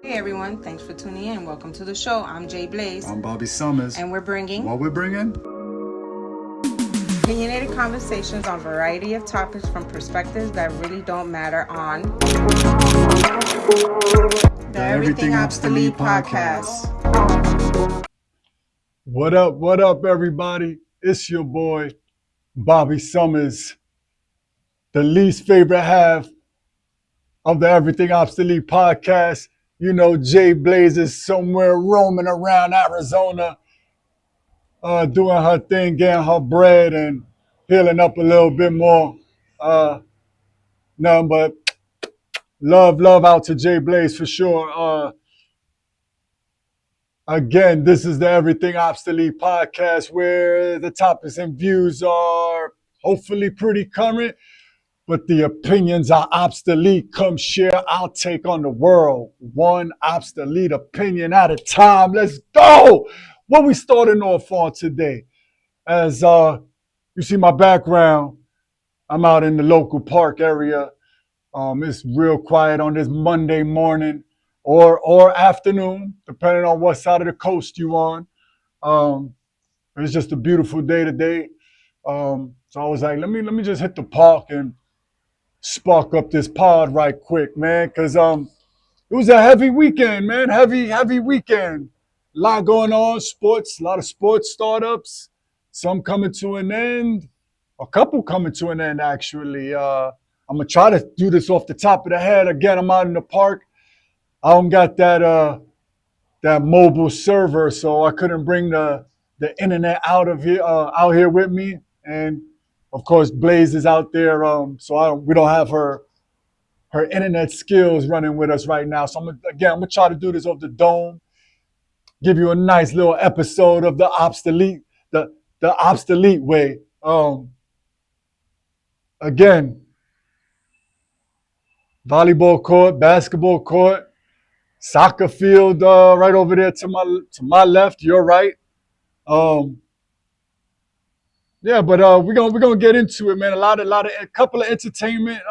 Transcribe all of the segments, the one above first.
Hey everyone, thanks for tuning in. Welcome to the show. I'm Jay Blaze. I'm Bobby Summers. And we're bringing What we're bringing? Opinionated conversations on a variety of topics from perspectives that really don't matter on the Everything Obsolete podcast. What up, everybody? It's your boy, Bobby Summers, the least favorite half of the Everything Obsolete podcast. You know, Jay Blaze is somewhere roaming around Arizona, doing her thing, getting her bread, and healing up a little bit more. Nothing but love out to Jay Blaze for sure. Again, this is the Everything Obsolete podcast where the topics and views are hopefully pretty current, but the opinions are obsolete. Come share our take on the world, one obsolete opinion at a time. Let's go. What we starting off on today? As you see my background, I'm out in the local park area. It's real quiet on this Monday morning or afternoon, depending on what side of the coast you on. Um, it's just a beautiful day today. So I was like, let me just hit the park and spark up this pod right quick, man, because it was a heavy weekend, man. Heavy weekend. A lot going on, sports, a lot of sports startups, some coming to an end, a couple coming to an end, actually. I'm going to try to do this off the top of the head. Again, I'm out in the park. I don't got that mobile server, so I couldn't bring the internet out here with me. And of course, Blaze is out there, so we don't have her internet skills running with us right now. So I'm gonna try to do this off the dome, give you a nice little episode of the obsolete way. Again, volleyball court, basketball court, soccer field right over there to my left, your right. Um, yeah, but we're gonna get into it, man. A couple of entertainment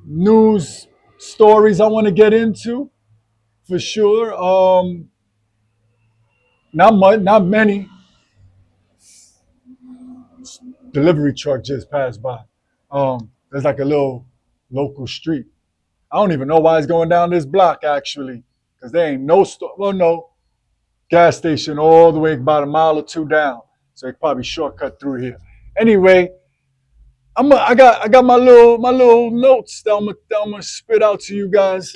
news stories I want to get into for sure. Not many. Delivery truck just passed by. There's like a little local street. I don't even know why it's going down this block actually, because there ain't no store. Well, no gas station all the way about a mile or two down. So they probably shortcut through here. Anyway, I got my little notes that I'm gonna spit out to you guys.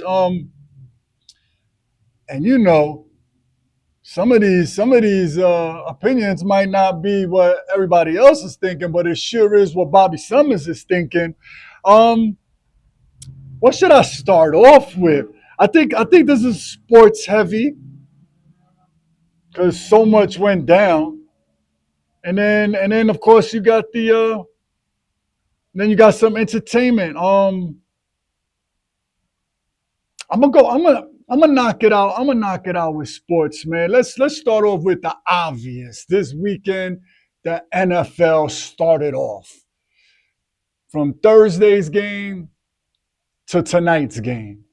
And you know, some of these opinions might not be what everybody else is thinking, but it sure is what Bobby Summers is thinking. Um, what should I start off with? I think this is sports heavy because so much went down, and then of course you got then you got some entertainment. I'm gonna knock it out. I'm gonna knock it out with sports, man. Let's start off with the obvious. This weekend, the NFL started off from Thursday's game to tonight's game.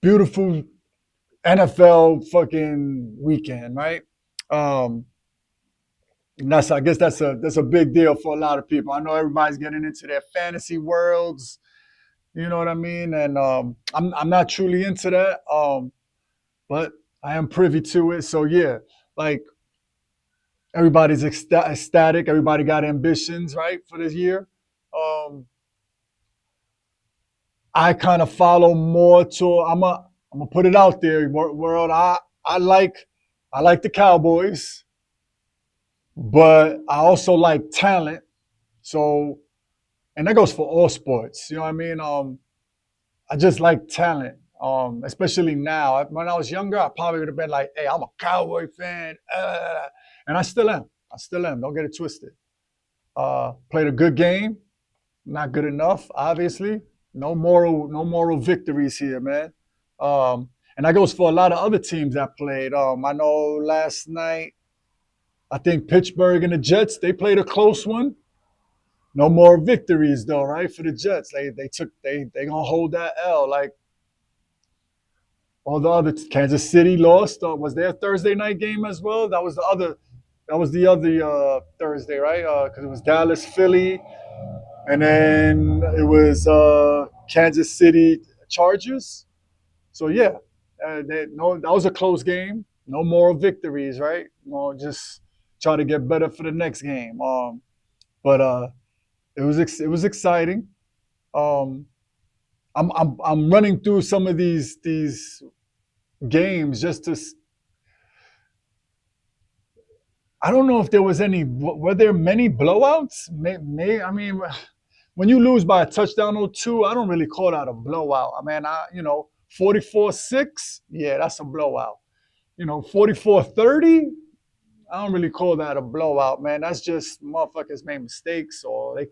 Beautiful NFL fucking weekend, right? Um, and I guess that's a big deal for a lot of people. I know everybody's getting into their fantasy worlds. You know what I mean? And I'm not truly into that. But I am privy to it. So yeah, like everybody's ecstatic. Everybody got ambitions, right, for this year. Um, I kind of follow more to. I'm gonna put it out there, world. I like the Cowboys, but I also like talent. So, and that goes for all sports. You know what I mean? I just like talent. Especially now. When I was younger, I probably would have been like, "Hey, I'm a Cowboy fan," and I still am. I still am. Don't get it twisted. Played a good game. Not good enough, obviously. No moral victories here, man. And that goes for a lot of other teams that played. I know last night, I think Pittsburgh and the Jets, they played a close one. No more victories though, right? For the Jets. They gonna hold that L. Like all the other Kansas City lost. Was there a Thursday night game as well? That was the other. That was the other Thursday, right? Because it was Dallas, Philly, and then it was Kansas City Chargers. So yeah, no, that was a close game. No moral victories, right? Just try to get better for the next game. But it was exciting. Um, I'm running through some of these games just to. I don't know if there was any. Were there many blowouts? I mean, when you lose by a touchdown or two, I don't really call that a blowout. I mean, 44-6, yeah, that's a blowout. 44-30, I don't really call that a blowout, man. That's just motherfuckers made mistakes or they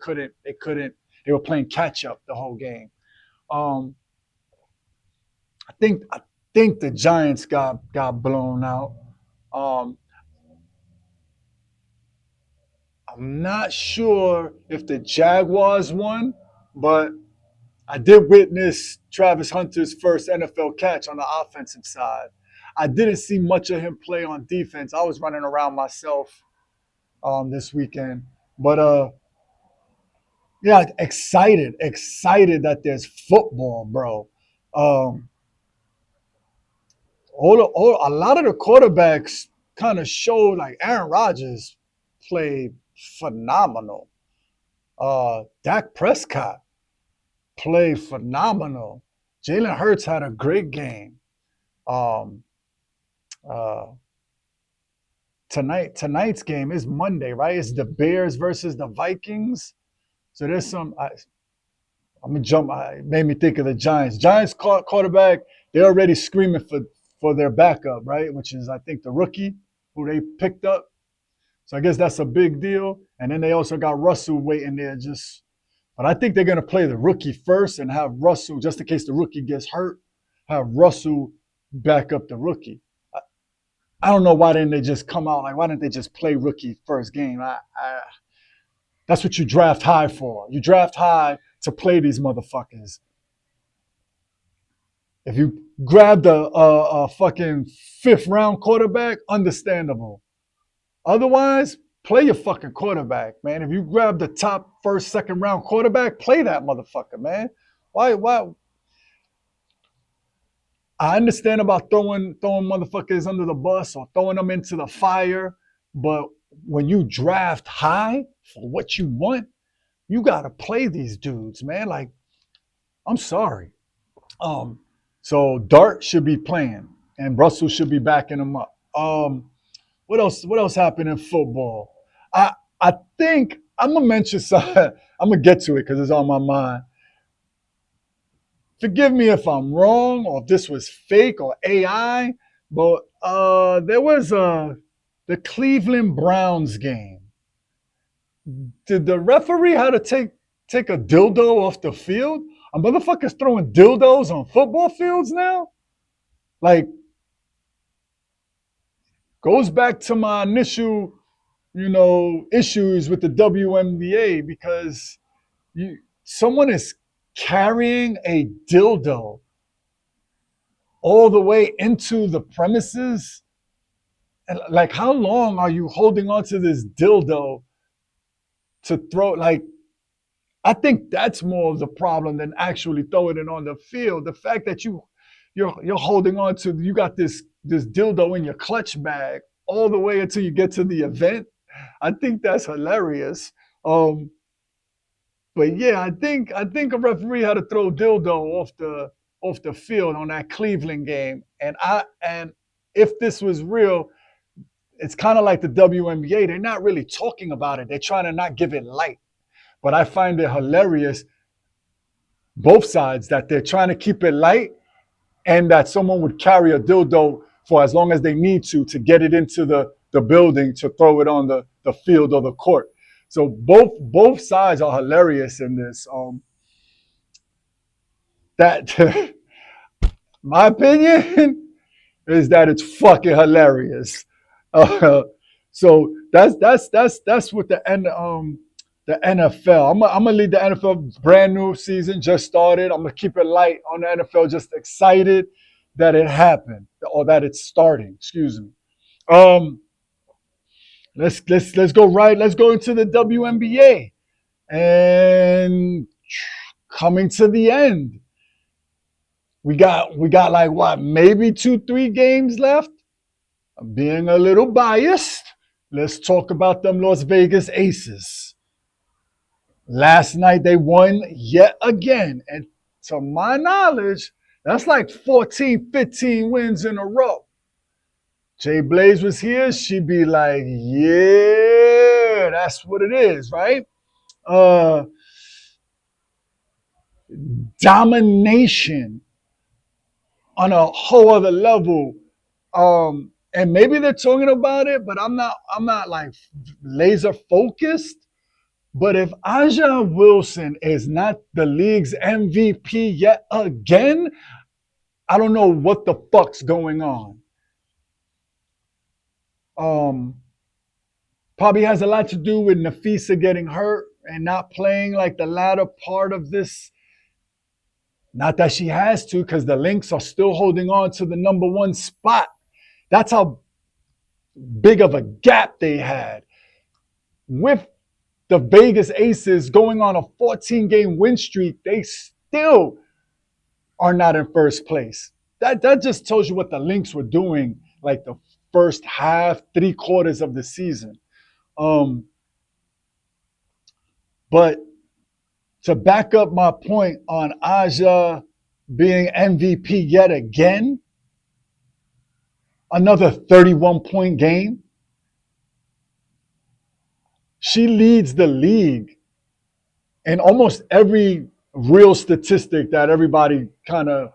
were playing catch up the whole game. Um, I think the Giants got blown out. Um, I'm not sure if the Jaguars won, but I did witness Travis Hunter's first NFL catch on the offensive side. I didn't see much of him play on defense. I was running around myself this weekend, but yeah, excited that there's football, bro. Um, a lot of the quarterbacks kind of showed like Aaron Rodgers played phenomenal. Dak Prescott played phenomenal. Jalen Hurts had a great game. Um, uh, tonight's game is Monday, right? It's the Bears versus the Vikings. So there's some. I'm gonna jump. It made me think of the Giants. Giants quarterback. They're already screaming for their backup, right? Which is I think the rookie who they picked up. So I guess that's a big deal. And then they also got Russell waiting there. But I think they're gonna play the rookie first and have Russell just in case the rookie gets hurt. Have Russell back up the rookie. I don't know why didn't they just come out like why didn't they just play rookie first game? That's what you draft high for. You draft high to play these motherfuckers. If you grabbed a fucking fifth round quarterback, understandable. Otherwise, play your fucking quarterback, man. If you grab the top first, second round quarterback, play that motherfucker, man. Why? I understand about throwing motherfuckers under the bus or throwing them into the fire, but when you draft high for what you want, you gotta play these dudes, man. Like, I'm sorry. Um, so Dart should be playing, and Russell should be backing him up. What else? What else happened in football? I think I'm gonna mention something. I'm gonna get to it because it's on my mind. Forgive me if I'm wrong or if this was fake or AI, but there was the Cleveland Browns game. Did the referee have to take a dildo off the field? A motherfucker's throwing dildos on football fields now? Like, goes back to my initial, issues with the WNBA because someone is carrying a dildo all the way into the premises. And like, how long are you holding on to this dildo to throw? Like, I think that's more of the problem than actually throwing it on the field. The fact that you're holding on to you got this dildo in your clutch bag all the way until you get to the event. I think that's hilarious. But yeah, I think a referee had to throw dildo off the field on that Cleveland game. And if this was real, it's kind of like the WNBA. They're not really talking about it. They're trying to not give it light. But I find it hilarious, both sides, that they're trying to keep it light and that someone would carry a dildo for as long as they need to get it into the building to throw it on the field or the court. So both sides are hilarious in this. That my opinion is that it's fucking hilarious. Uh, so that's what the NFL. I'm gonna lead the NFL brand new season just started. I'm gonna keep it light on the NFL. Just excited that it happened or that it's starting. Excuse me. Um, let's go right. Let's go into the WNBA and coming to the end. We got like what, maybe 2 3 games left. I'm being a little biased. Let's talk about them Las Vegas Aces. Last night they won yet again, and to my knowledge, that's like 14, 15 wins in a row. Jay Blaze was here, she'd be like, yeah, that's what it is, right? Uh, Domination on a whole other level. And maybe they're talking about it, but I'm not like laser focused. But if Aja Wilson is not the league's MVP yet again, I don't know what the fuck's going on. Um, Probably has a lot to do with Nafisa getting hurt and not playing like the latter part of this. Not that she has to, because the Lynx are still holding on to the #1 spot. That's how big of a gap they had. With the Vegas Aces going on a 14-game win streak, they still are not in first place. That just tells you what the Lynx were doing like the first half, 3 quarters of the season. Um, but to back up my point on Aja being MVP yet again, another 31-point game. She leads the league in almost every real statistic that everybody kind of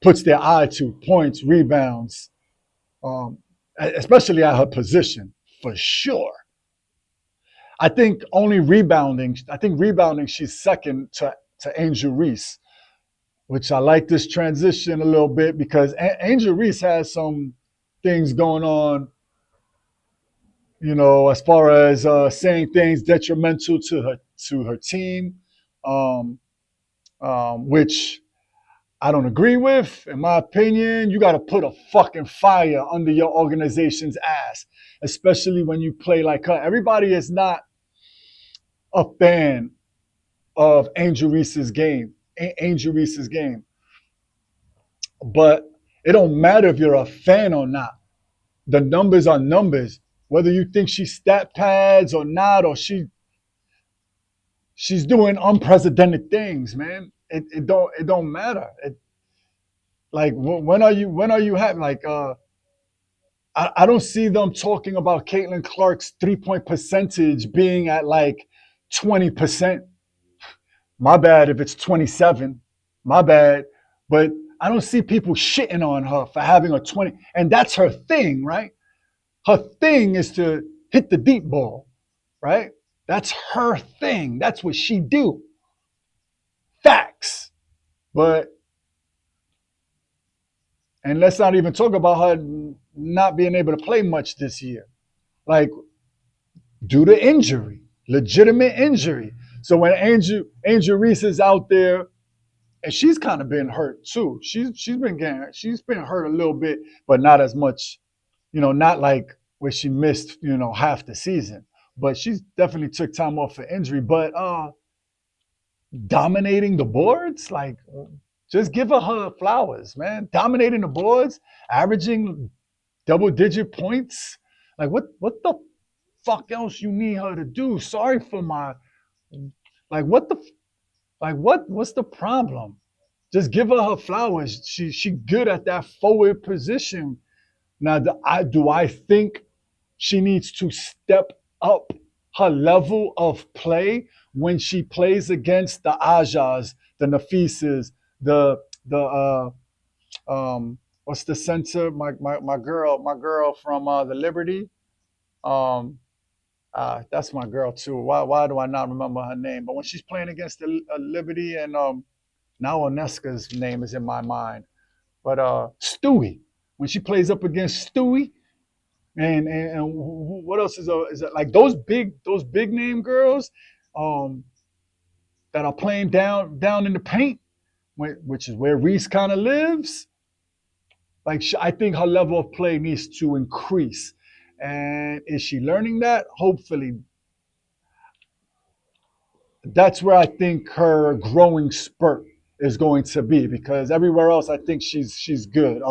puts their eye to: points, rebounds, especially at her position, for sure. I think rebounding, she's second to Angel Reese, which I like this transition a little bit because Angel Reese has some things going on, as far as saying things detrimental to her team, um, which I don't agree with. In my opinion, you got to put a fucking fire under your organization's ass, especially when you play like her. Everybody is not a fan of Angel Reese's game. Angel Reese's game. But it don't matter if you're a fan or not. The numbers are numbers. Whether you think she stat pads or not, or she's doing unprecedented things, man. It don't matter. Like when are you having like I don't see them talking about Caitlin Clark's 3 point percentage being at like 20%. My bad if it's 27. My bad. But I don't see people shitting on her for having a 20. And that's her thing, right? Her thing is to hit the deep ball, right? That's her thing. That's what she do. Facts. But and let's not even talk about her not being able to play much this year. Like due to injury, legitimate injury. So when Angel Reese is out there, and she's kind of been hurt too. She's been hurt a little bit, but not as much. Not like where she missed half the season. But she's definitely took time off for injury. But dominating the boards, like just give her flowers, man. Dominating the boards, averaging double-digit points. Like what the fuck else you need her to do? Sorry for my like what the like what's the problem? Just give her flowers. She good at that forward position. Now, do I think she needs to step up her level of play when she plays against the Ajas, the Nafisas, the what's the center? My girl from the Liberty. Um, that's my girl too. Why do I not remember her name? But when she's playing against the Liberty, and now Oneska's name is in my mind. But Stewie, when she plays up against Stewie, and what else is it like those big name girls, um, that are playing down in the paint. which is where Reese kind of lives. Like I think her level of play needs to increase. And is she learning that? Hopefully, that's where I think her growing spurt is going to be because everywhere else I think she's good.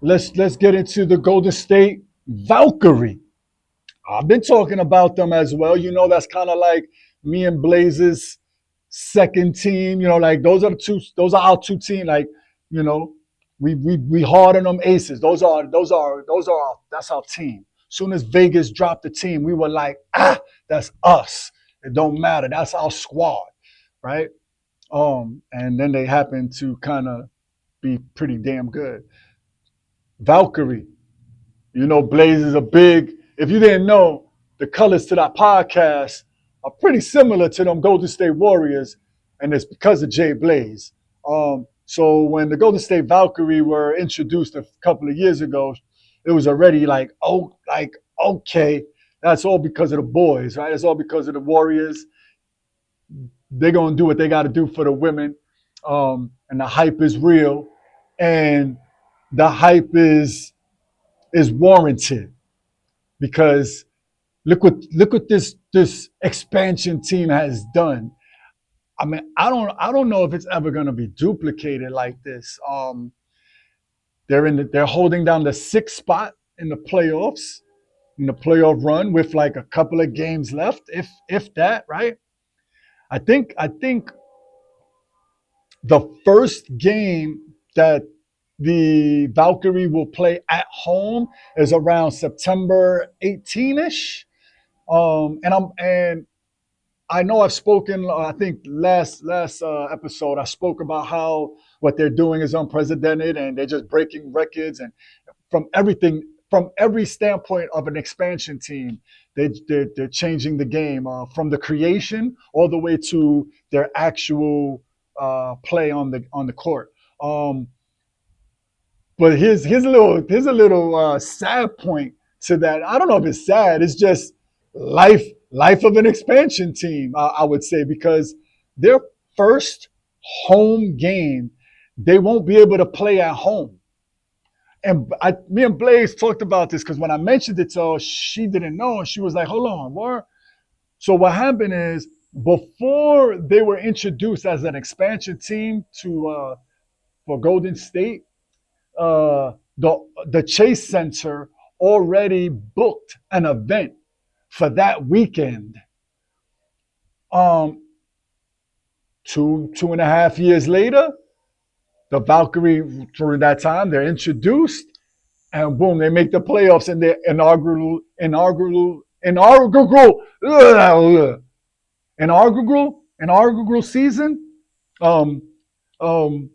Let's get into the Golden State Valkyrie. I've been talking about them as well. You know, that's kind of like me and Blaze's second team. You know, like those are our two teams. Like, you know, we hard on them aces. That's our team. Soon as Vegas dropped the team, we were like, that's us. It don't matter. That's our squad, right? And then they happened to kind of be pretty damn good. Valkyrie, you know, Blaze is a big. If you didn't know, the colors to that podcast are pretty similar to them Golden State Warriors, and it's because of Jay Blaze. So when the Golden State Valkyrie were introduced a couple of years ago, it was already like, oh, like okay, that's all because of the boys, right? It's all because of the Warriors. They're gonna do what they got to do for the women, and the hype is real, and the hype is warranted because look what this expansion team has done. I mean, I don't know if it's ever going to be duplicated like this. They're holding down the sixth spot in the playoffs in the playoff run with like a couple of games left, if that, right? I think the first game that the Valkyrie will play at home is around September 18ish. And I know I've spoken. I think last episode I spoke about how what they're doing is unprecedented and they're just breaking records and from everything from every standpoint of an expansion team, they're changing the game from the creation all the way to their actual play on the court. But here's a little sad point to that. I don't know if it's sad. It's just life of an expansion team. I would say because their first home game, they won't be able to play at home. And me and Blaze talked about this because when I mentioned it to her, she didn't know, and she was like, "Hold on, what?" So what happened is before they were introduced as an expansion team to for Golden State, the Chase Center already booked an event for that weekend. Um, 2.5 years later, the Valkyrie during that time they're introduced, and boom, they make the playoffs in their inaugural season. Um, um,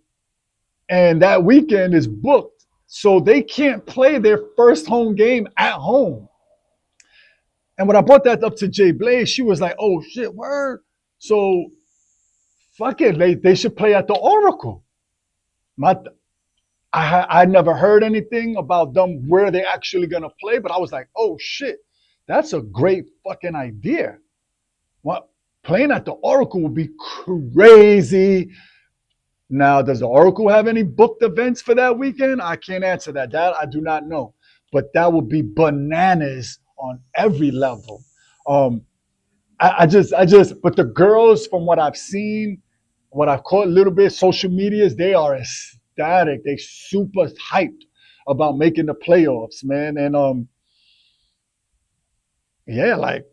and that weekend is booked, so they can't play their first home game at home. And when I brought that up to Jay Blaze, she was like, "Oh shit, word." So fuck it, they should play at the Oracle. My, I never heard anything about them where they're actually gonna play, but I was like, "Oh shit, that's a great fucking idea." What playing at the Oracle would be crazy. Now, does the Oracle have any booked events for that weekend? I can't answer that. That I do not know. But that would be bananas on every level. Um, but the girls, from what I've seen, what I've caught a little bit, social medias, they are ecstatic. They super hyped about making the playoffs, man. And yeah, like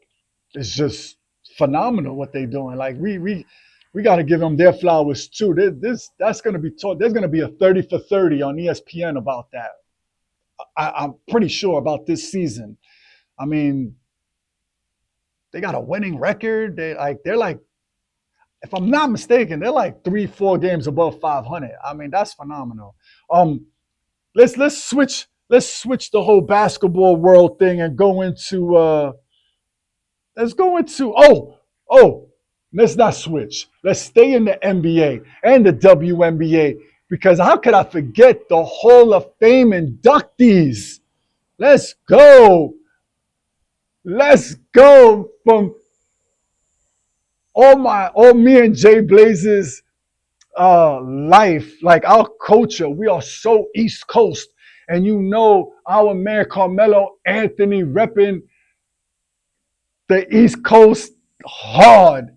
it's just phenomenal what they're doing. Like we got to give them their flowers too. That's going to be taught. There's going to be a 30 for 30 on ESPN about that. I'm pretty sure about this season. I mean, they got a winning record. They're like, if I'm not mistaken, they're like 3-4 games above 500. I mean, that's phenomenal. Um, let's switch the whole basketball world thing and go into oh, let's not switch. Let's stay in the NBA and the WNBA because how could I forget the Hall of Fame inductees? Let's go. Let's go from all me and Jay Blazes life, like our culture. We are so East Coast, and you know our man Carmelo Anthony repping the East Coast hard.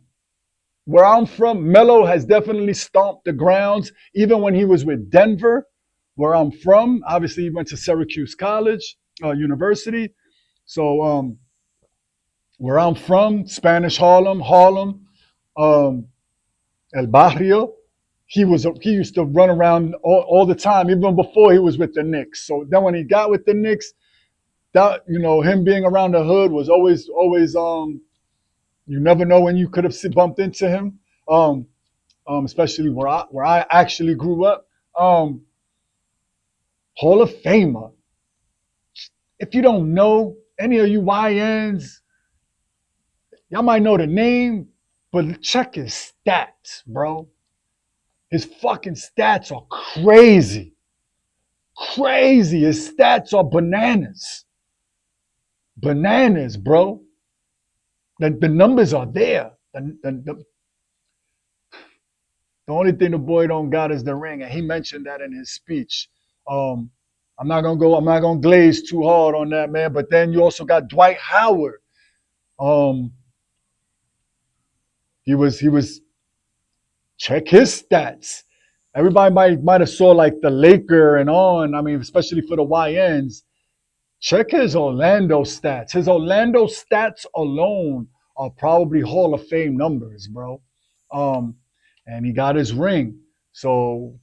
Where I'm from, Melo has definitely stomped the grounds, even when he was with Denver, where I'm from. Obviously, he went to Syracuse College, University. So, where I'm from, Spanish Harlem, um, El Barrio. He used to run around all the time, even before he was with the Knicks. So then when he got with the Knicks, that him being around the hood was always you never know when you could have bumped into him. Especially where I actually grew up. Hall of Famer. If you don't know any of you YNs, y'all might know the name, but check his stats, bro. His fucking stats are crazy. Crazy. His stats are bananas. Bananas, bro. The numbers are there. The only thing the boy don't got is the ring, and he mentioned that in his speech. Um, I'm not gonna glaze too hard on that, man. But then you also got Dwight Howard. Um, he was check his stats. Everybody might have saw like the Laker and on. I mean, especially for the YNs. Check his Orlando stats. His Orlando stats alone are probably Hall of Fame numbers, bro. Um, and he got his ring. So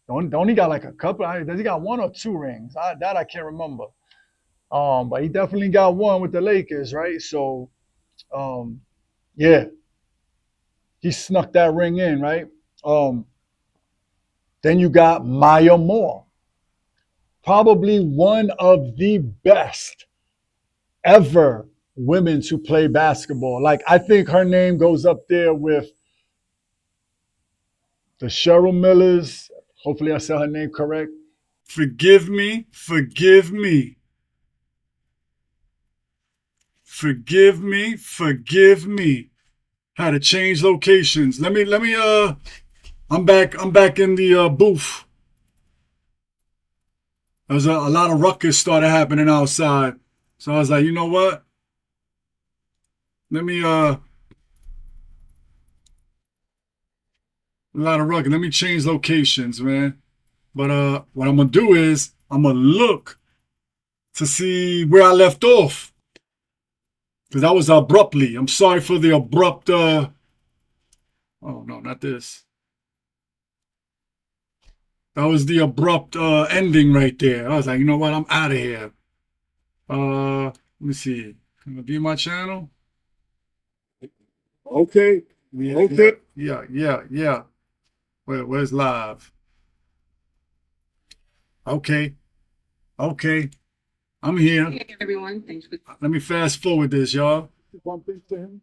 don't he got like a couple? Does he got one or two rings? That I can't remember. But he definitely got one with the Lakers, right? So um, yeah, he snuck that ring in, right? Um, then you got Maya Moore, probably one of the best ever women to play basketball. Like I think her name goes up there with the Cheryl Millers. Hopefully I said her name correct. Forgive me, forgive me, forgive me, forgive me. Had to change locations. Let me I'm back in the booth. There's a lot of ruckus started happening outside. So I was like, you know what? Let me a lot of ruckus. Let me change locations, man. But what I'm gonna do is I'm gonna look to see where I left off. Because that was abruptly. I'm sorry for the abrupt oh no, not this. That was the abrupt ending right there. I was like, you know what? I'm out of here. Let me see. Can I view my channel? Okay. Okay. Yeah. Where's live? Okay. Okay. I'm here. Hey everyone. Thanks for Let me fast forward this, y'all. Bump into him.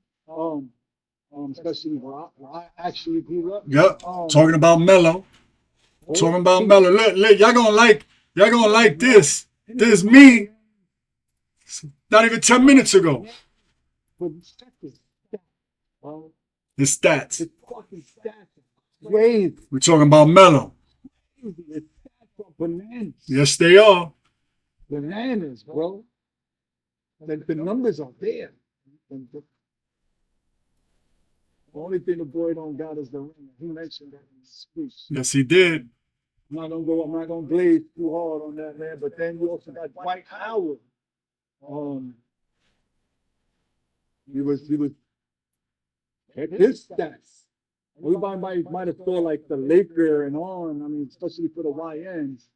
Especially where I actually grew up. Yep. Talking about Mello. Talking about Mello. Look, y'all gonna like this. This is me. Not even 10 minutes ago. His stats. His fucking stats. Crazy. We're talking about Mello. His stats are bananas. Yes, they are. Bananas, bro. The numbers are there. The only thing the boy don't got is the ring. He mentioned that in his speech. Yes, he did. I'm not gonna glaze too hard on that, man. But then you also got Dwight Howard. He was his stats. Everybody might have thought like the Laker and on. I mean, especially for the YNs.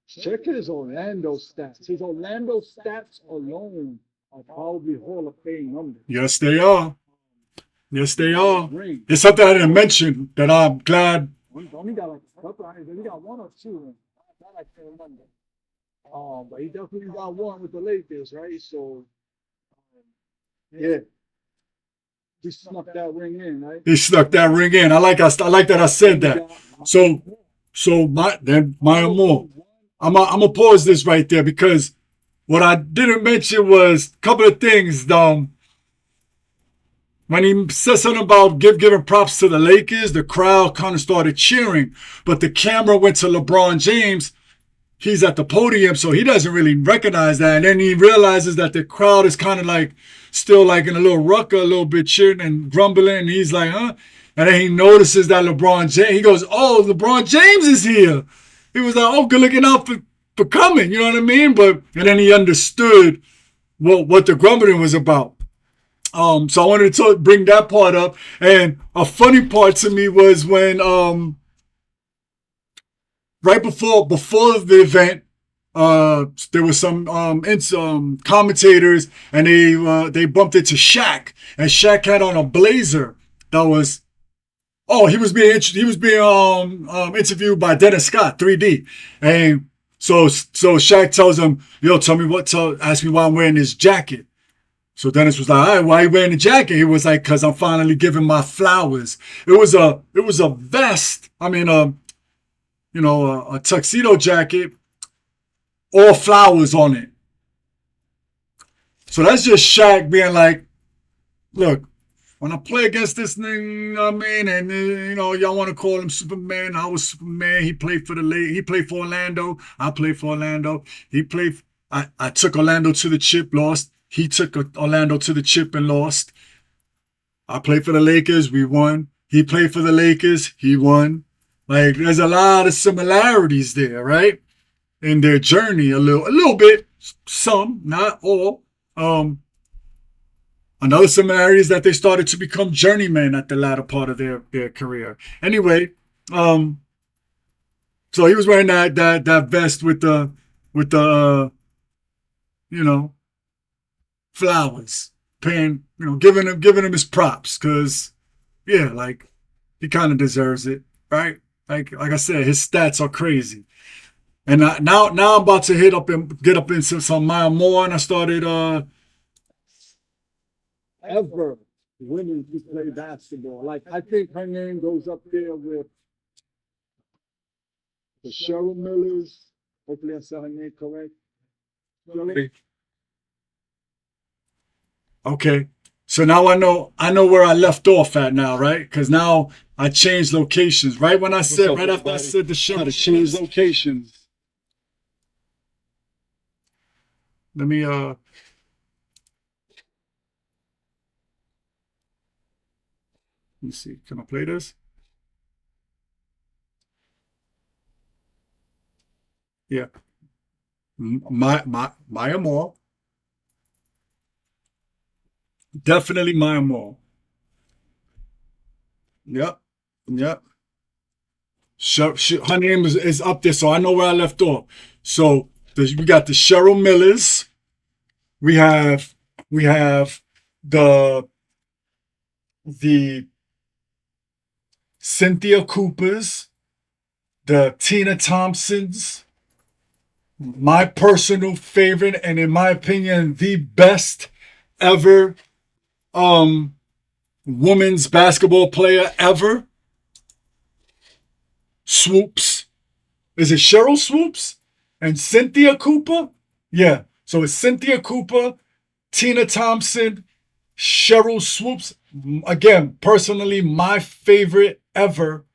Check his Orlando stats. His Orlando stats alone are probably Hall of Fame numbers. Yes, they are. Yes, they are. It's something I didn't mention that I'm glad. Only got like a couple. He got one or two. That I can't remember. But he definitely got one with the Lakers, right? So, yeah. He snuck that ring in, right? He snuck that ring in. I like that I said that. So my more. I'm gonna pause this right there because what I didn't mention was a couple of things. when he said something about giving props to the Lakers, the crowd kind of started cheering, but the camera went to LeBron James. He's at the podium, so he doesn't really recognize that. And then he realizes that the crowd is kind of like still like in a little rucker, a little bit cheering and grumbling. And he's like, huh? And then he notices that LeBron James, he goes, oh, LeBron James is here. He was like, oh, good looking out for coming, you know what I mean? And then he understood what the grumbling was about. So I wanted to bring that part up. And a funny part to me was when right before the event, there was some commentators, and they bumped into Shaq, and Shaq had on a blazer that was. Oh, he was being interviewed by Dennis Scott, 3D, and so Shaq tells him, "Yo, tell me ask me why I'm wearing this jacket." So Dennis was like, all right, why are you wearing the jacket? He was like, because I'm finally giving my flowers. It was a vest. I mean, a tuxedo jacket, all flowers on it. So that's just Shaq being like, look, when I play against this thing, I mean, and y'all want to call him Superman. I was Superman. He played for Orlando. I played for Orlando. I took Orlando to the chip, lost. He took Orlando to the chip and lost. I played for the Lakers. We won. He played for the Lakers. He won. Like, there's a lot of similarities there, right? In their journey, a little bit, some, not all. Another similarity is that they started to become journeymen at the latter part of their career. Anyway, so he was wearing that vest with the flowers, paying, giving him his props, because yeah, like, he kind of deserves it, right? Like I said, his stats are crazy. And now I'm about to get up into some Maya Moore, and I started ever women who play basketball. Like, I think her name goes up there with the Cheryl Millers. Hopefully I said her name correct. Okay. So now I know where I left off at now, right? Because now I changed locations. Right when I said, right after I said the show, to change locations. Let me see. Can I play this? Yeah. Maya Moore. Definitely Maya Moore. Yep. Yep. Her name is up there, so I know where I left off. So we got the Cheryl Millers. We have the Cynthia Coopers, the Tina Thompsons. My personal favorite, and in my opinion, the best ever women's basketball player ever. Swoops. Is it Cheryl Swoops and Cynthia Cooper? Yeah. So it's Cynthia Cooper, Tina Thompson, Cheryl Swoops. Again, personally, my favorite ever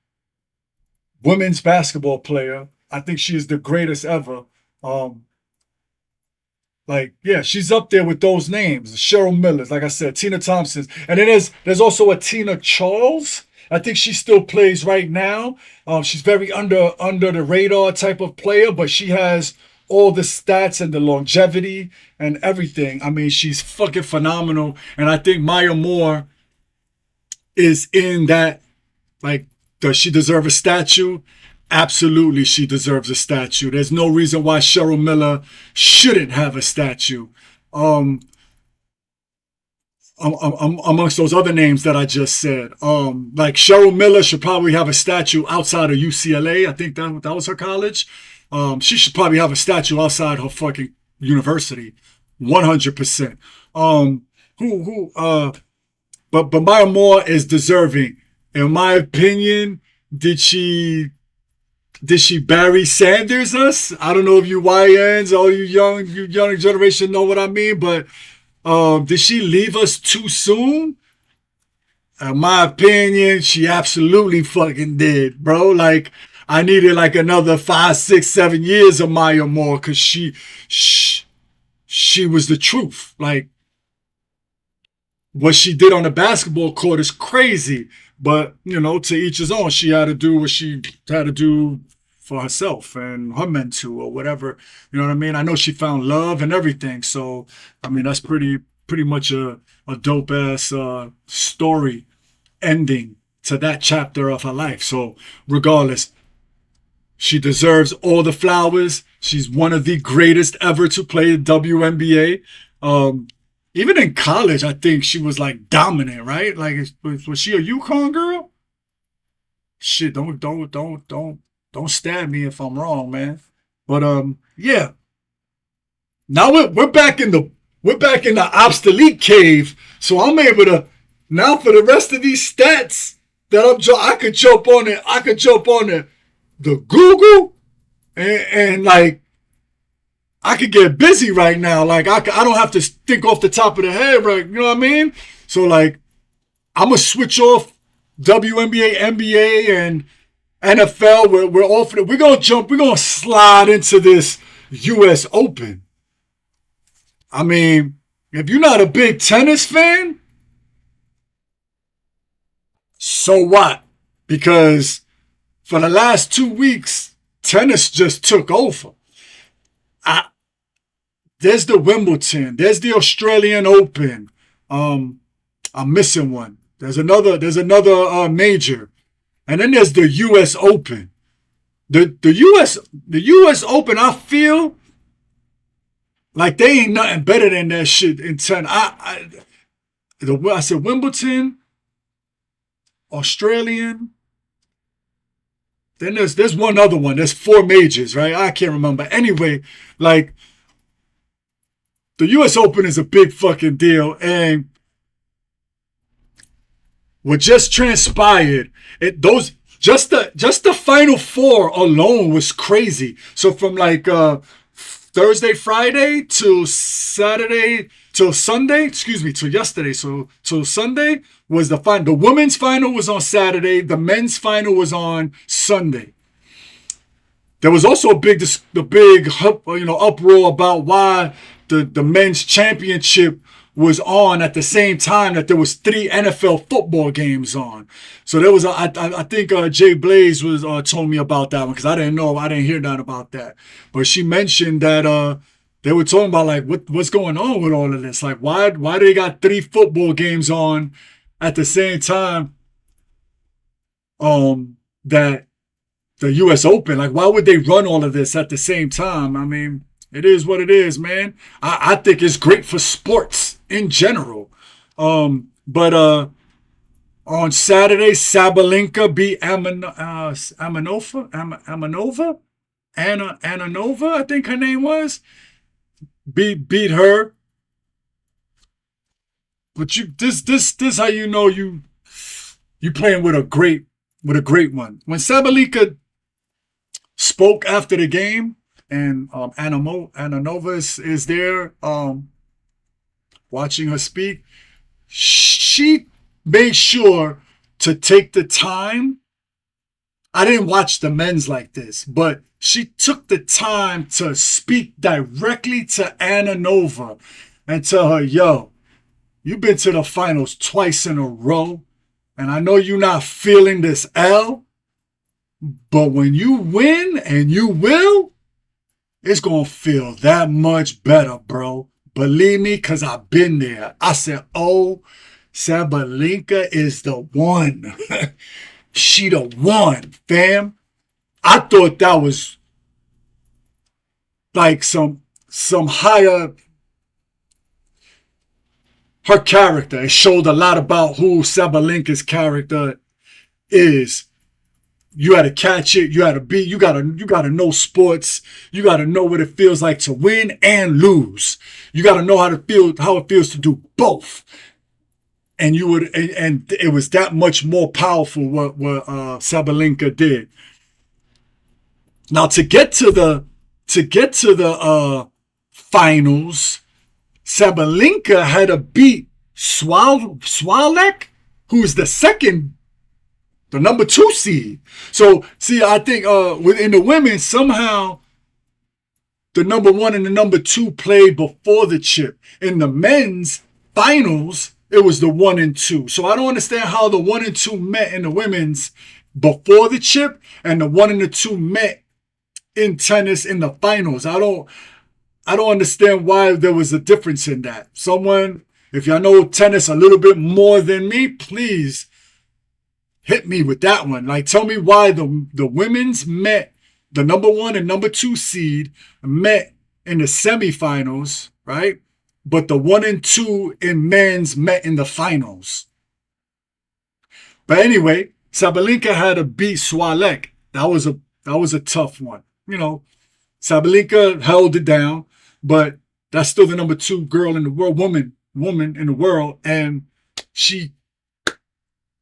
women's basketball player. I think she is the greatest ever. Yeah, she's up there with those names. Cheryl Millers, like I said, Tina Thompson. And then there's also a Tina Charles. I think she still plays right now. She's very under the radar type of player, but she has all the stats and the longevity and everything. I mean, she's fucking phenomenal. And I think Maya Moore is in that. Like, does she deserve a statue? Absolutely, she deserves a statue. There's no reason why Cheryl Miller shouldn't have a statue. Amongst those other names that I just said, like, Cheryl Miller should probably have a statue outside of UCLA. I think that was her college. She should probably have a statue outside her fucking university, 100%. But Maya Moore is deserving. In my opinion, did she Barry Sanders us? I don't know if you YNs or you young generation know what I mean, but did she leave us too soon? In my opinion, she absolutely fucking did, bro. Like, I needed like another 5, 6, 7 years of Maya Moore because she was the truth. Like, what she did on the basketball court is crazy. But, to each his own. She had to do what she had to do for herself and her mentor or whatever. You know what I mean? I know she found love and everything. So, I mean, that's pretty much a dope ass story ending to that chapter of her life. So, regardless, she deserves all the flowers. She's one of the greatest ever to play the WNBA. Even in college, I think she was like dominant, right? Like, was she a UConn girl? Shit, don't stab me if I'm wrong, man. But yeah. Now we're back in the obsolete cave, so I'm able to now for the rest of these stats that I could jump on it. I could jump on the Google and like I could get busy right now. Like I don't have to think off the top of the head, right? You know what I mean? So like I'm gonna switch off WNBA, NBA, and NFL. We're off. We're gonna jump. We're gonna slide into this U.S. Open. I mean, if you're not a big tennis fan, so what? Because for the last 2 weeks, tennis just took over. I, there's the Wimbledon. There's the Australian Open. I'm missing one. There's another major, and then there's the U.S. Open. The U.S. Open. I feel like they ain't nothing better than that shit in tennis. I said Wimbledon, Australian. Then there's one other one. There's 4 majors, right? I can't remember. Anyway, like the U.S. Open is a big fucking deal, and what just transpired, just the final 4 alone was crazy. So from like Thursday, Friday till Saturday, till Sunday, till yesterday. So till Sunday was the final. The women's final was on Saturday. The men's final was on Sunday. There was also a big uproar about why the men's championship was on at the same time that there was 3 NFL football games on. So there was I think Jay Blaze was told me about that one because I didn't hear that about that. But she mentioned that they were talking about like what's going on with all of this. Like why they got 3 football games on at the same time that the U.S. Open. Like why would they run all of this at the same time? I mean, it is what it is, man. I think it's great for sports in general. But on Saturday, Sabalenka beat Ananova, I think her name was. Beat her. But this how you know you playing with a great one. When Sabalenka spoke after the game, and Ananova is there watching her speak. She made sure to take the time. I didn't watch the men's like this, but she took the time to speak directly to Ananova and tell her, yo, you've been to the finals twice in a row, and I know you're not feeling this L, but when you win, and you will, it's going to feel that much better, bro. Believe me, because I've been there. I said, oh, Sabalenka is the one. She the one, fam. I thought that was like some higher... Her character. It showed a lot about who Sabalenka's character is. You had to catch it. You gotta know sports. You gotta know what it feels like to win and lose. You gotta know how it feels to do both. And and it was that much more powerful what Sabalenka did. Now to get to the finals, Sabalenka had to beat Swalek. who's the number 2 seed. So see, I think within the women, somehow the number 1 and the number 2 played before the chip. In the men's finals, it was the 1 and 2. So I don't understand how the 1 and 2 met in the women's before the chip, and the 1 and the 2 met in tennis in the finals. I don't understand why there was a difference in that. Someone, if y'all know tennis a little bit more than me, please hit me with that one. Like, tell me why the women's met, the number 1 and number 2 seed met in the semifinals, right? But the 1 and 2 in men's met in the finals. But anyway, Sabalenka had to beat Swiatek. That was a tough one. You know, Sabalenka held it down, but that's still the number 2 girl in the world, woman in the world, and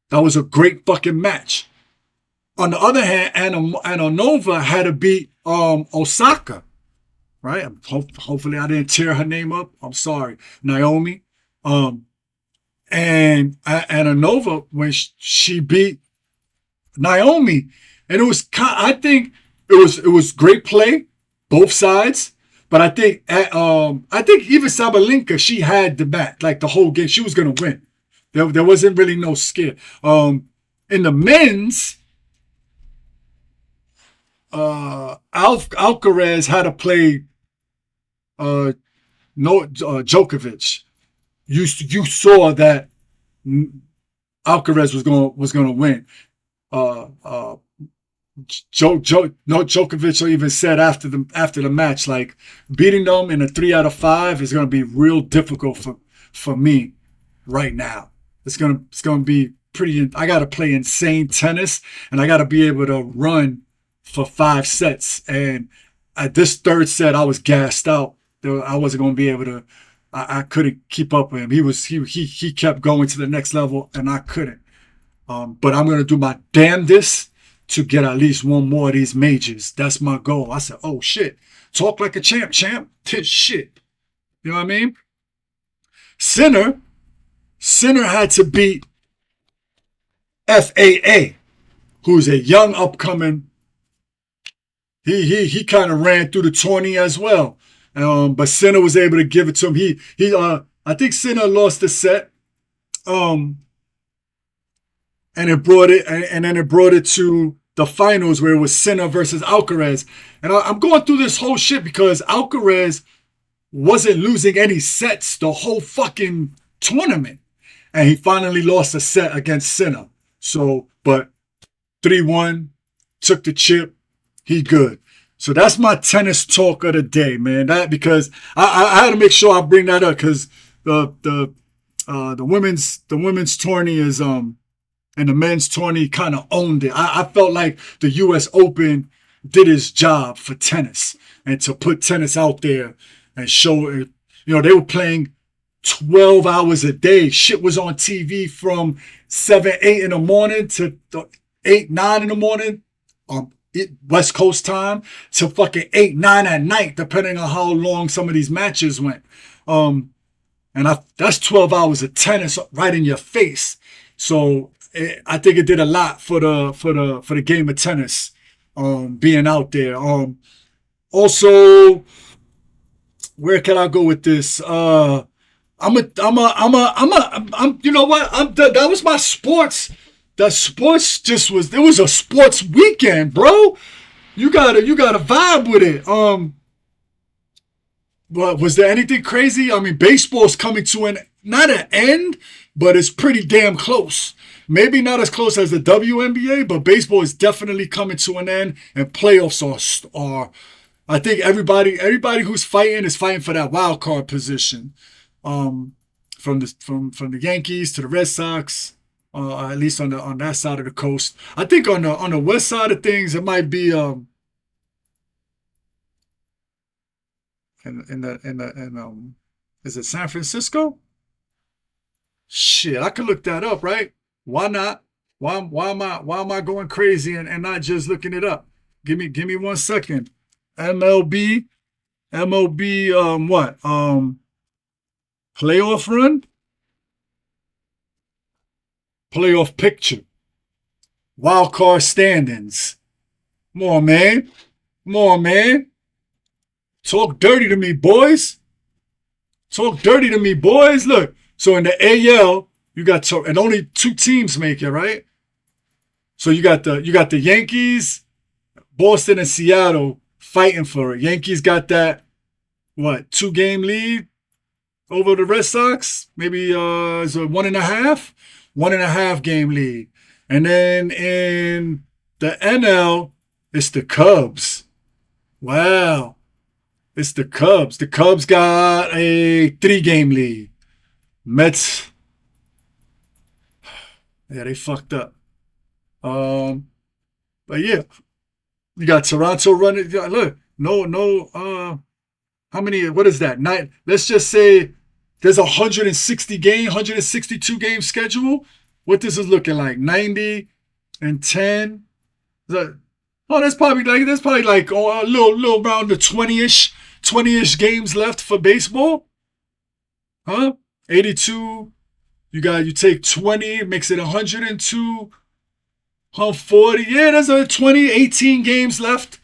that was a great fucking match. On the other hand, Antonova had to beat Osaka, right? Hopefully I didn't tear her name up. I'm sorry, Naomi. And Antonova, when she beat Naomi, and it was, I think it was great play, both sides. But I think even Sabalenka, she had the match, like the whole game. She was gonna win. There wasn't really no scare. In the men's, Alcaraz had to play Djokovic. You saw that Alcaraz was gonna win. Djokovic even said after the match, like, beating them in a 3 out of 5 is gonna be real difficult for me right now. It's gonna be pretty. I gotta play insane tennis, and I gotta be able to run for 5 sets. And at this 3rd set, I was gassed out. I wasn't gonna be able to. I couldn't keep up with him. He kept going to the next level, and I couldn't. But I'm gonna do my damnedest to get at least one more of these majors. That's my goal. I said, oh shit, talk like a champ. Shit. You know what I mean? Sinner had to beat FAA, who's a young upcoming. He kind of ran through the tourney as well. But Sinner was able to give it to him. I think Sinner lost the set. And then it brought it to the finals, where it was Sinner versus Alcaraz. And I'm going through this whole shit because Alcaraz wasn't losing any sets the whole fucking tournament. And he finally lost a set against Sinner. So, but 3-1, took the chip. He good. So that's my tennis talk of the day, man. That, because I had to make sure I bring that up, because the women's tourney is and the men's tourney kind of owned it. I felt like the U.S. Open did its job for tennis, and to put tennis out there and show it. You know, they were playing 12 hours a day. Shit was on TV from 7, 8 in the morning to 8, 9 in the morning, West Coast time, to fucking 8, 9 at night, depending on how long some of these matches went. And that's 12 hours of tennis right in your face. So I think it did a lot for the game of tennis, being out there. Also, where can I go with this? You know what? That was my sports. That sports it was a sports weekend, bro. You gotta vibe with it. But was there anything crazy? I mean, baseball's coming to not an end, but it's pretty damn close. Maybe not as close as the WNBA, but baseball is definitely coming to an end, and playoffs are. I think everybody who's fighting is fighting for that wild card position. From the Yankees to the Red Sox, at least on that side of the coast. I think on the west side of things, it might be is it San Francisco? Shit, I could look that up, right? Why not? Why am I going crazy and not just looking it up? Give me 1 second. MLB, what? Playoff run? playoff picture, wild card standings. Come on, man. Come on, man. Talk dirty to me, boys. Talk dirty to me, boys. Look, so in the AL, you got and only 2 teams make it, right? So you got the Yankees, Boston, and Seattle fighting for it. Yankees got that 2-game lead over the Red Sox. Maybe is it 1.5 game lead, and then in the NL, it's the Cubs. Wow. It's the Cubs. The Cubs got a 3-game lead. Mets, yeah, they fucked up. But yeah, you got Toronto running. Look, no. How many? What is that? Let's just say there's a 162 game schedule. What this is looking like? 90 and 10. That's probably like a little around the 20-ish games left for baseball. Huh? 82. You take 20, makes it 102. 140. Yeah, there's a 18 games left.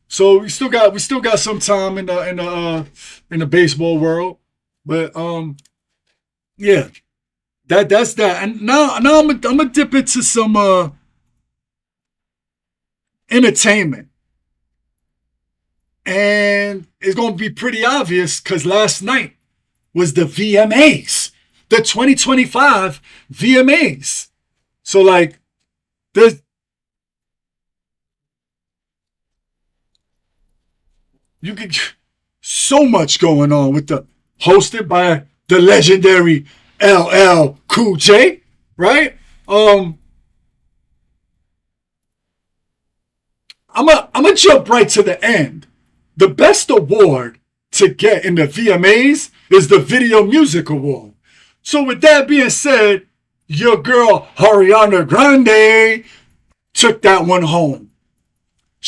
So we still got some time in the baseball world. But yeah. That's that. And now I'm gonna dip into some entertainment. And it's going to be pretty obvious because last night was the VMAs, the 2025 VMAs. So, like, there's you get so much going on with the hosted by the legendary LL Cool J, right? I'm gonna jump right to the end. The best award to get in the VMAs is the Video Music Award. So with that being said, your girl Ariana Grande took that one home.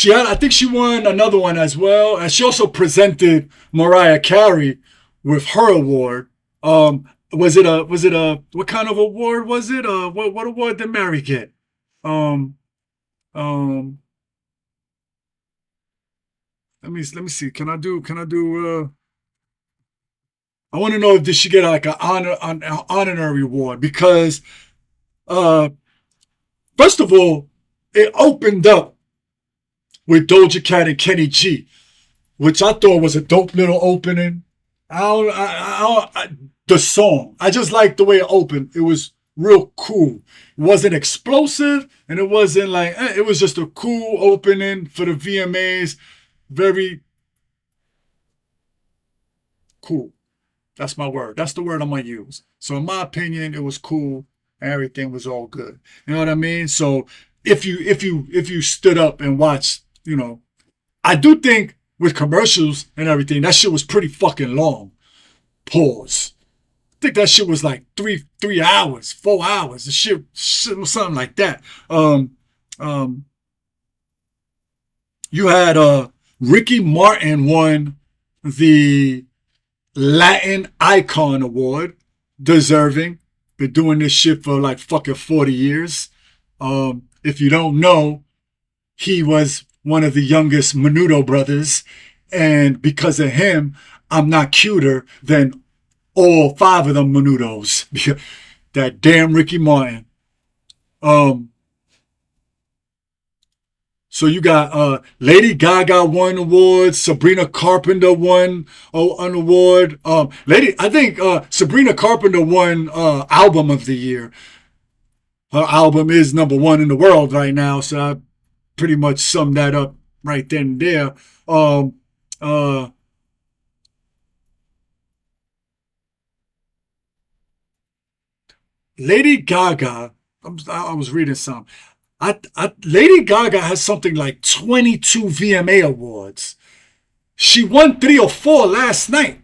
I think she won another one as well, and she also presented Mariah Carey with her award. Was it a what kind of award was it? What award did Mary get? Um, Let me see. Can I do? I want to know if did she get like an honorary award because, first of all, it opened up with Doja Cat and Kenny G, which I thought was a dope little opening. The song, I just liked the way it opened. It was real cool. It wasn't explosive, and it wasn't like it was just a cool opening for the VMAs. Very cool. That's my word. That's the word I'm gonna use. So in my opinion, it was cool and everything was all good. You know what I mean? So if you stood up and watched, I do think with commercials and everything, that shit was pretty fucking long. Pause. I think that shit was like 3 hours, 4 hours. The shit was something like that. You had Ricky Martin won the Latin Icon Award. Deserving. Been doing this shit for like fucking 40 years. If you don't know, he was one of the youngest Menudo brothers. And because of him, I'm not cuter than all 5 of them Menudos. That damn Ricky Martin. So you got Lady Gaga won awards, Sabrina Carpenter won an award. I think Sabrina Carpenter won Album of the Year. Her album is #1 in the world right now, so I pretty much summed that up right then and there. Lady Gaga, I was reading some. Lady Gaga has something like 22 VMA awards. She won 3 or 4 last night.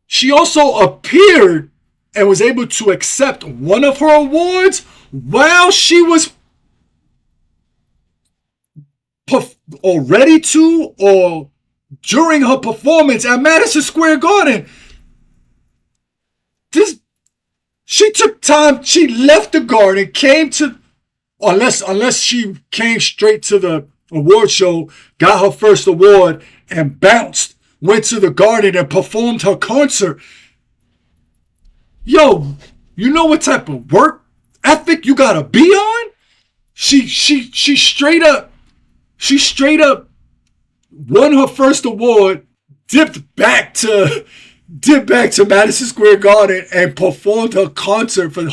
She also appeared and was able to accept one of her awards while she was ready to or during her performance at Madison Square Garden. She took time. She left the garden, came to, unless she came straight to the award show, got her first award, and bounced, went to the garden and performed her concert. Yo, you know what type of work ethic you gotta be on? She straight up won her first award, dipped back to Madison Square Garden and performed her concert for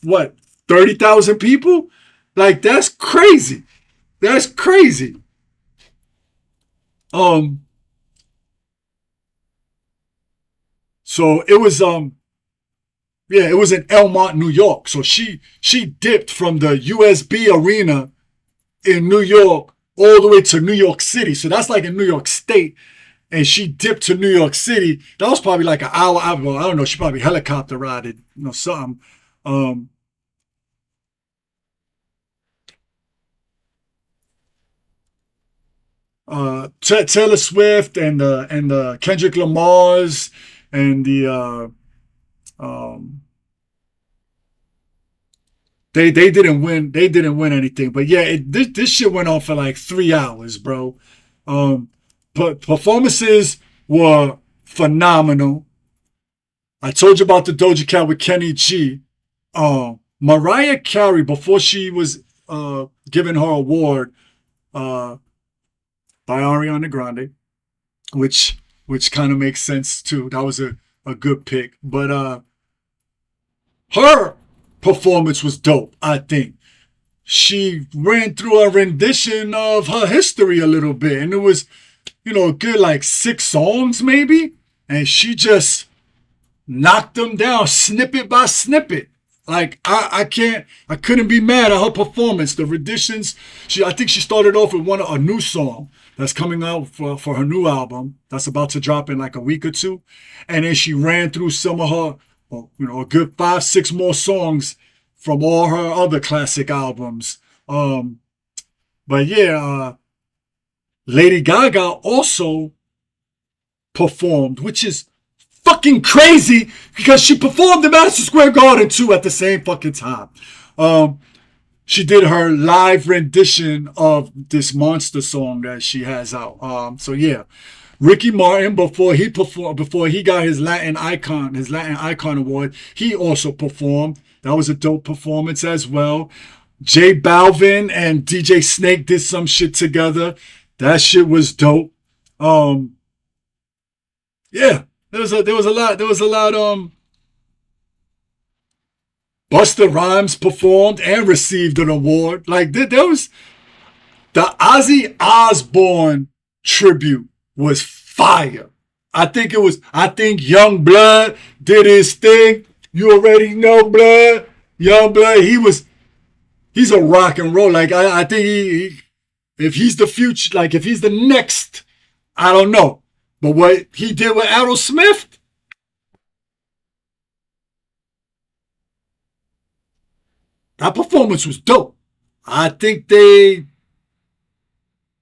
what, 30,000 people? Like, that's crazy. That's crazy. So it was it was in Elmont, New York. So she dipped from the USB Arena in New York all the way to New York City. So that's like in New York State. And she dipped to New York City. That was probably like an hour. I don't know. She probably helicopter rided, something. Taylor Swift and the Kendrick Lamar's and the they didn't win. They didn't win anything. But yeah, this shit went on for like 3 hours, bro. But performances were phenomenal. I told you about the Doja Cat with Kenny G. Mariah Carey, before she was given her award by Ariana Grande, which kind of makes sense too. That was a good pick. But her performance was dope, I think. She ran through a rendition of her history a little bit, and it was, a good like 6 songs maybe, and she just knocked them down snippet by snippet. Like, I couldn't be mad at her performance. The renditions, I think she started off with a new song that's coming out for her new album that's about to drop in like a week or two, and then she ran through some of her, a good 5-6 more songs from all her other classic albums. But yeah, Lady Gaga also performed, which is fucking crazy because she performed in Madison Square Garden too at the same fucking time. She did her live rendition of this monster song that she has out. So yeah, Ricky Martin, before he got his Latin Icon award, he also performed. That was a dope performance as well. J Balvin and DJ Snake did some shit together. That shit was dope. Yeah, there was a lot. Busta Rhymes performed and received an award. Like, there was the Ozzy Osbourne tribute was fire. I think Young Blood did his thing. You already know Blood. Young Blood, he's a rock and roll. Like, I think if he's the future, like if he's the next, I don't know. But what he did with Aerosmith, that performance was dope. I think their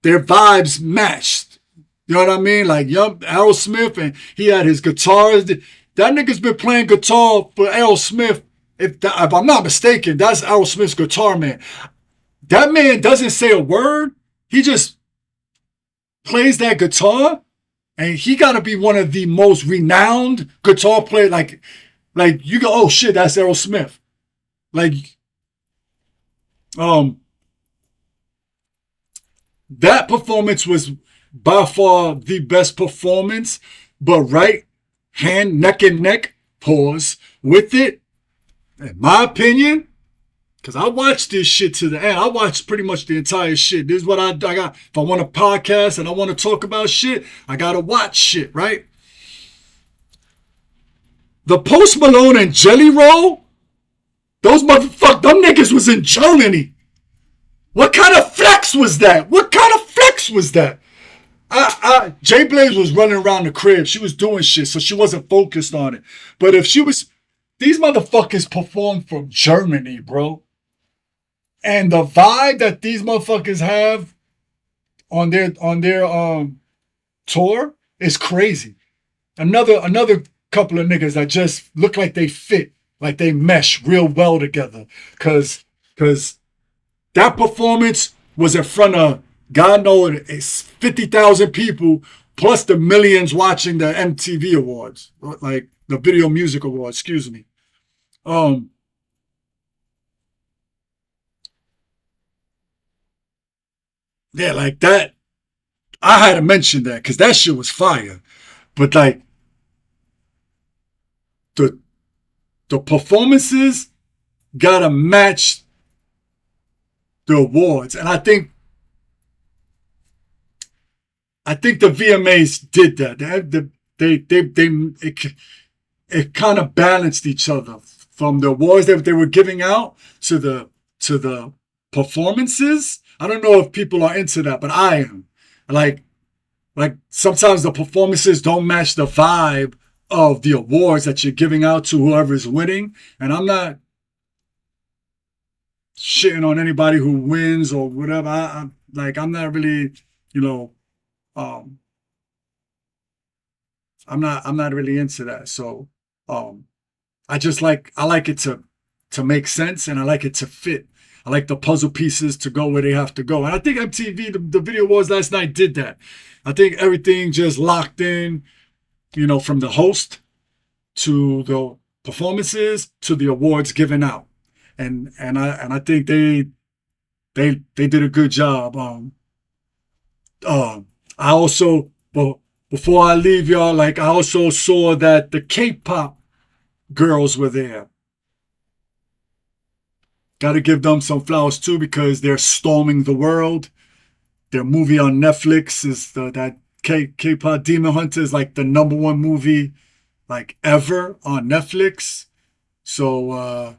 vibes matched. You know what I mean? Like, young Aerosmith, and he had his guitars. That nigga's been playing guitar for Aerosmith. If I'm not mistaken, that's Aerosmith's guitar man. That man doesn't say a word. He just plays that guitar, and he got to be one of the most renowned guitar players. Like you go, oh shit, that's Aerosmith. Like, that performance was by far the best performance, but right hand, neck and neck, pause with it, in my opinion, because I watched this shit to the end. I watched pretty much the entire shit. This is what I got. If I want a podcast and I want to talk about shit, I got to watch shit, right? The Post Malone and Jelly Roll, those motherfuckers, them niggas was in Germany. What kind of flex was that? Jay Blaze was running around the crib. She was doing shit, so she wasn't focused on it. But if she was, these motherfuckers performed from Germany, bro. And the vibe that these motherfuckers have on their tour is crazy. Another couple of niggas that just look like they fit Like they mesh real well together. Cause that performance was in front of God knows it's 50,000 people plus the millions watching the MTV Awards, like the Video Music Awards. Excuse me. Yeah, like that. I had to mention that because that shit was fire. But like the the performances gotta match the awards, and I think the VMAs did that. It kind of balanced each other from the awards that they were giving out to the performances. I don't know if people are into that, but I am. Like sometimes the performances don't match the vibe of the awards that you're giving out to whoever is winning, and I'm not shitting on anybody who wins or whatever. I'm not really, you know, um, I'm not really into that. So, um, I like it to make sense, and I like it to fit. I like the puzzle pieces to go where they have to go. And I think MTV, the Video Awards last night did that. I think everything just locked in, from the host to the performances to the awards given out. And I think they did a good job. I also, well, before I leave y'all, like I also saw that the K-pop girls were there. Got to give them some flowers too because they're storming the world. Their movie on Netflix is that K-pop Demon Hunter is like the number one movie like ever on Netflix. So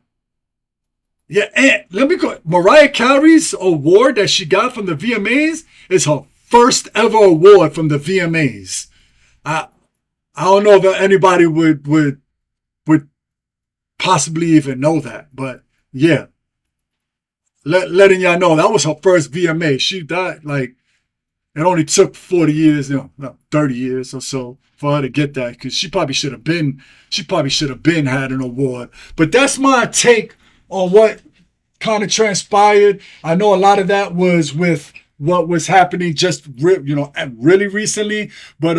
yeah, and let me go. Mariah Carey's award that she got from the VMAs is her first ever award from the VMAs. I don't know if anybody would possibly even know that, but yeah, letting y'all know that was her first VMA. She died like it only took 40 years, 30 years or so for her to get that because she probably should have been had an award. But that's my take on what kind of transpired. I know a lot of that was with what was happening just really recently, but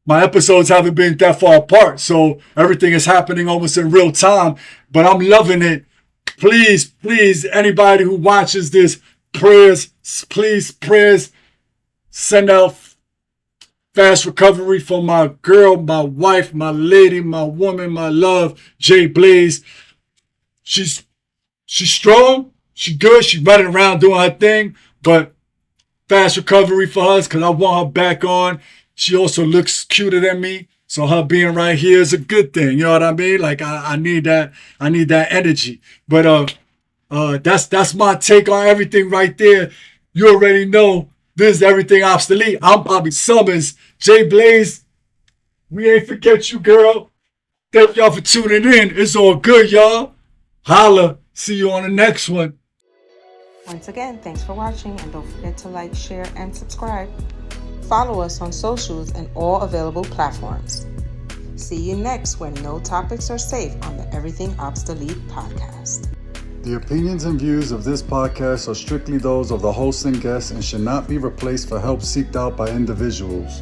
my episodes haven't been that far apart, so everything is happening almost in real time. But I'm loving it. Please, anybody who watches this, prayers, send out fast recovery for my girl, my wife, my lady, my woman, my love, Jay Blaze. She's strong, she's good, she's running around doing her thing, but fast recovery for us because I want her back on. She also looks cuter than me, so her being right here is a good thing. You know what I mean? Like I need that energy. But that's my take on everything right there. You already know this is everything obsolete. I'm Bobby Summers, Jay Blaze. We ain't forget you, girl. Thank y'all for tuning in. It's all good, y'all. Holla. See you on the next one. Once again, thanks for watching, and don't forget to like, share, and subscribe. Follow us on socials and all available platforms. See you next when no topics are safe on the Everything Obsolete podcast. The opinions and views of this podcast are strictly those of the host and guests and should not be replaced for help seeked out by individuals.